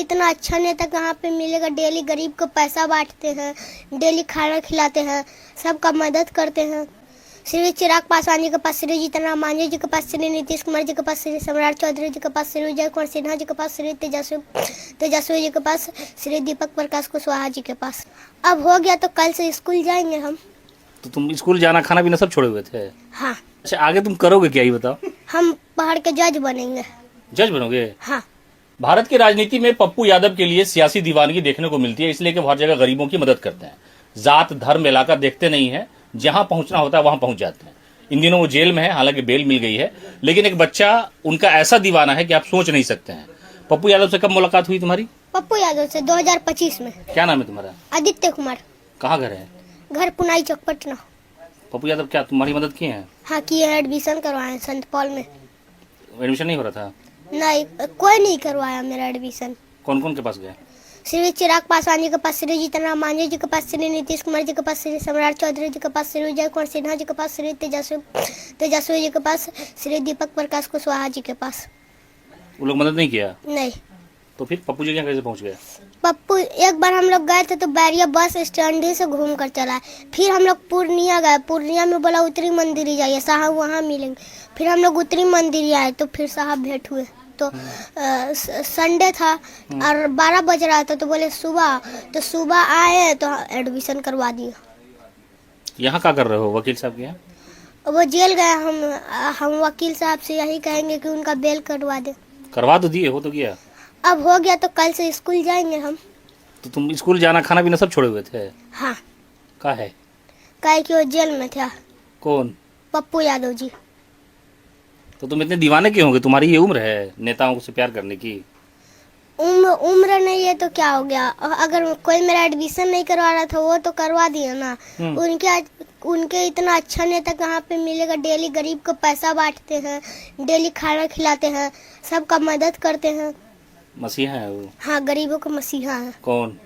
इतना अच्छा नेता कहाँ पे मिलेगा। डेली गरीब को पैसा बांटते हैं, डेली खाना खिलाते हैं, सबका मदद करते हैं। श्री चिराग पासवान जी के पास, श्री जीतनराम मांझी जी के पास, श्री नीतीश कुमार जी के पास, श्री सम्राट चौधरी जी के पास, श्री विजय कुमार सिन्हा जी के पास, श्री तेजस्वी जी के पास, श्री दीपक प्रकाश कुशवाहा जी के पास। अब हो गया तो कल से स्कूल जाएंगे हम। तो तुम स्कूल जाना खाना पीना सब छोड़े हुए थे? हाँ। अच्छा, आगे तुम करोगे क्या, ये बताओ? हम पहाड़ के जज बनेंगे। जज बनोगे? हाँ। भारत की राजनीति में पप्पू यादव के लिए सियासी दीवानगी देखने को मिलती है, इसलिए कि हर जगह गरीबों की मदद करते हैं। जात धर्म इलाका देखते नहीं है, जहां पहुंचना होता है वहां पहुंच जाते हैं। इन दिनों वो जेल में है, हालांकि बेल मिल गई है, लेकिन एक बच्चा उनका ऐसा दीवाना है कि आप सोच नहीं सकते हैं। पप्पू यादव से कब मुलाकात हुई तुम्हारी? पप्पू यादव से 2025 में। क्या नाम है तुम्हारा? आदित्य कुमार। कहाँ घर है? घर पुनाई चौक, पटना। पप्पू यादव क्या तुम्हारी मदद किए हैं? हाँ, किए हैं। एडमिशन करवाए संत पॉल में। एडमिशन नहीं हो रहा था? नहीं, कोई नहीं करवाया मेरा एडमिशन। कौन कौन के पास गए? श्री चिराग पासवान जी के पास, श्री जीतनराम मांझी जी के पास, श्री नीतीश कुमार जी के पास, श्री सम्राट चौधरी जी के पास, श्री विजय कुमार सिन्हा जी के पास, श्री तेजस्वी जी के पास, श्री दीपक प्रकाश कुशवाहा जी के पास। वो लोग मदद नहीं किया? नहीं। तो फिर पप्पू जी यहाँ कैसे पहुँच गए? पप्पू, एक बार हम लोग गए थे तो बैरिया बस स्टैंड ही से घूम कर चला है। फिर हम लोग पूर्णिया गए, पूर्णिया में बोला उत्तरी मंदिर ही जाइए, साहब वहाँ मिलेंगे। फिर हम लोग उत्तरी मंदिर ही आए तो फिर साहब भेंट हुए। तो संडे था और 12 बज रहा था तो बोले सुबह, तो सुबह आए तो एडमिशन करवा दिया। यहाँ क्या कर रहे हो वकील साहब के यहाँ? वो जेल गए। हम वकील साहब से यही कहेंगे कि उनका बेल करवा दे। करवा तो दिए, हो तो गया। अब हो गया तो कल से स्कूल जाएंगे हम। तो तुम स्कूल जाना खाना पीना सब छोड़े हुए थे? हाँ। का है? काहे कि वो जेल में था। कौन? पप्पू यादव जी। तो तुम इतने दीवाने क्यों होगे? तुम्हारी ये उम्र है नेताओं से प्यार करने की। उम्र नहीं है तो क्या हो गया? अगर कोई मेरा एडमिशन नहीं करवा रहा था वो तो करवा दिया ना। उनके इतना अच्छा नेता कहाँ पे मिलेगा। डेली गरीब को पैसा बांटते हैं, डेली खाना खिलाते हैं, सबका मदद करते हैं। मसीहा है वो? हाँ, गरीबों का मसीहा है। कौन?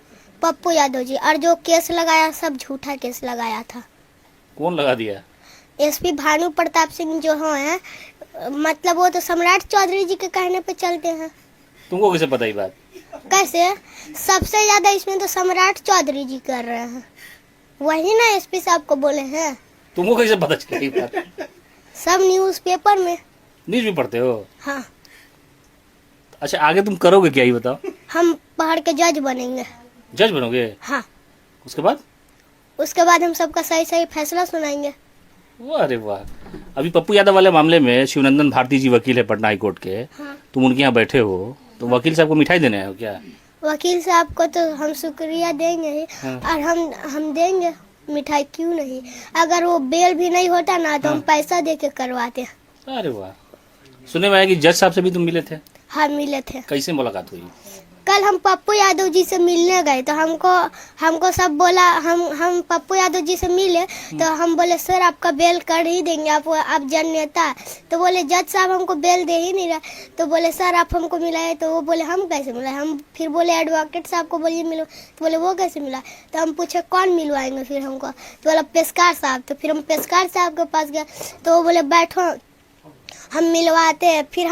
पप्पू यादव जी। और जो केस लगाया सब झूठा केस लगाया था। कौन लगा दिया? एसपी भानु प्रताप सिंह जो है, मतलब वो तो सम्राट चौधरी जी के कहने पे चलते हैं। तुमको कैसे पता ये बात? कैसे? सबसे ज्यादा इसमें तो सम्राट चौधरी जी कर रहे हैं, वही ना एसपी साहब को बोले हैं। तुमको कैसे पता चला ये बात? सब न्यूज पेपर में। न्यूज भी पढ़ते हो? हाँ। अच्छा, आगे तुम करोगे क्या, ये बताओ? हम पहाड़ के जज बनेंगे। जज बनोगे? हाँ। उसके बाद? उसके बाद हम सबका सही सही फैसला सुनाएंगे। वाह, अरे वाह। अभी पप्पू यादव वाले मामले में शिवनंदन भारती जी वकील है पटना हाई कोर्ट के। हाँ। तुम उनके यहाँ बैठे हो, तो वकील साहब को मिठाई देने आए हो क्या? वकील साहब को तो हम शुक्रिया देंगे ही। हाँ। और हम देंगे मिठाई, क्यों नहीं। अगर वो बेल भी नहीं होता ना तो हम पैसा दे के करवाते। अरे वाह। सुनने में आया कि जज साहब से भी तुम मिले थे? हाँ, मिले थे। कैसे मुलाकात हुई? कल हम पप्पू यादव जी से मिलने गए तो हमको सब बोला। हम पप्पू यादव जी से मिले तो हम बोले सर आपका बेल कर ही देंगे, आप जन नेता है। तो बोले जज साहब हमको बेल दे ही नहीं रहा। तो बोले सर आप हमको मिलाए। तो वो बोले हम कैसे मिलाए। हम फिर बोले एडवोकेट साहब को बोलिए मिलो। तो बोले वो कैसे मिला। तो हम पूछे कौन मिलवाएंगे फिर हमको। तो बोला पेशकार साहब। तो फिर हम पेशकार साहब के पास गए तो वो बोले बैठो हम मिलवाते हैं। फिर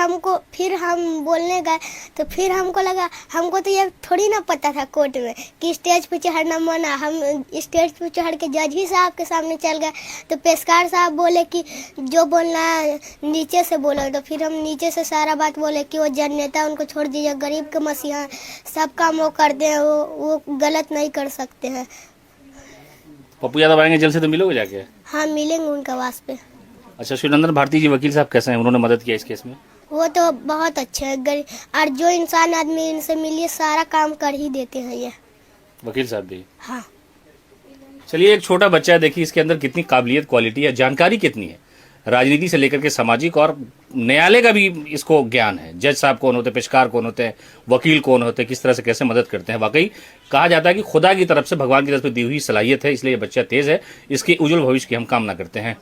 हम बोलने गए तो फिर हमको लगा, हमको तो ये थोड़ी ना पता था कोर्ट में कि स्टेज पे चढ़ना मना। हम स्टेज पे चढ़ के जज ही साहब के सामने चल गए तो पेशकार साहब बोले कि जो बोलना है नीचे से बोलो। तो फिर हम नीचे से सारा बात बोले कि वो जन नेता उनको छोड़ दीजिए, गरीब के मसीहा सब काम वो करते हैं, वो गलत नहीं कर सकते हैं। पप्पू यादव आएंगे जल्द से, तो मिलोगे जाके? हाँ, मिलेंगे उनका वास पे। अच्छा, शिवनंदन भारती जी वकील साहब कैसे हैं? उन्होंने मदद किया इस केस में? वो तो बहुत अच्छे हैं। और जो इंसान आदमी इनसे मिलिए सारा काम कर ही देते हैं ये वकील साहब भी। हाँ। चलिए, एक छोटा बच्चा है, देखिए इसके अंदर कितनी काबिलियत, क्वालिटी है, जानकारी कितनी है। राजनीति से लेकर के सामाजिक और न्यायालय का भी इसको ज्ञान है। जज साहब कौन होते हैं, पेशकार कौन होते हैं, वकील कौन होते हैं, किस तरह से कैसे मदद करते हैं। वाकई कहा जाता है कि खुदा की तरफ से, भगवान की तरफ से दी हुई सलाहियत है, इसलिए ये बच्चा तेज है। इसके उज्जवल भविष्य की हम कामना करते हैं।